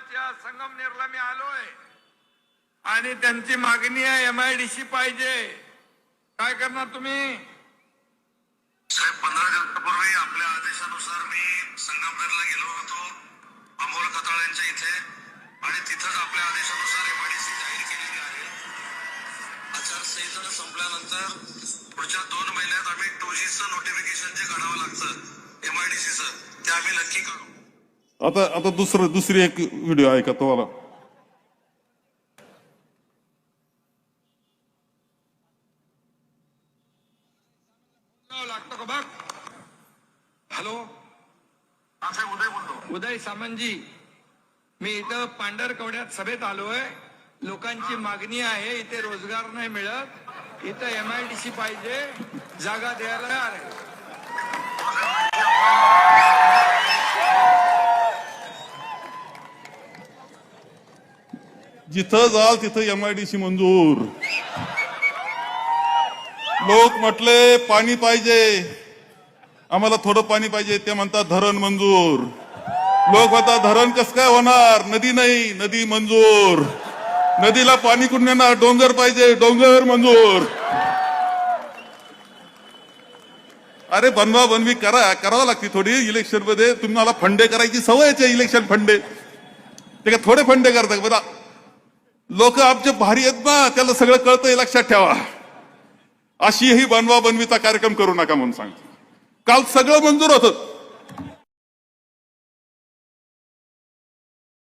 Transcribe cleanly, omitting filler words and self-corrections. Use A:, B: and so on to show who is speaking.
A: गावाच्या संगमनेरला मी आलोय आणि त्यांची मागणी आहे MIDC पाहिजे. काय करणार तुम्ही?
B: साहेब 15 दिवसापूर्वी आपल्या आदेशानुसार मी संगमनेरला गेलो होतो अमोल खताळ्यांच्या इथे आणि तिथंच आपल्या आदेशानुसार MIDC जाहीर केलेली आहे. आचारसंहिता संपल्यानंतर पुढच्या 2 महिन्यात आम्ही 2Gचं नोटिफिकेशन जे काढावं लागतं MIDCचं ते आम्ही नक्की करू.
C: आता दुसरी एक व्हिडिओ आहे का तुम्हाला?
A: लागतो का बघ. हॅलो,
B: उदय बोलतो.
A: उदय सामंतजी, मी इथं पांढरकवड्यात सभेत आलोय. लोकांची मागणी आहे, इथे रोजगार नाही मिळत, इथं MIDC पाहिजे, जागा द्यायला तयार आहे.
C: जिथं जाल तिथं MIDC मंजूर. लोक म्हटले पाणी पाहिजे, आम्हाला थोडं पाणी पाहिजे, ते म्हणतात धरण मंजूर. लोक म्हणतात धरण कसं काय होणार, नदी नाही, नदी मंजूर. नदीला पाणी कुठून येणार, डोंगर पाहिजे, डोंगर मंजूर. अरे बनवा बनवी करावं लागते थोडी. इलेक्शन मध्ये तुम्हाला फंडे करायची सवयच आहे. इलेक्शन फंडे ते काय थोडे फंडे करतात बघा. लोक आमचे भारी आहेत ना, त्याला सगळं कळतंय, लक्षात ठेवा. अशीही बनवा बनवीचा कार्यक्रम करू नका म्हणून सांगतो. काल सगळं मंजूर होतं.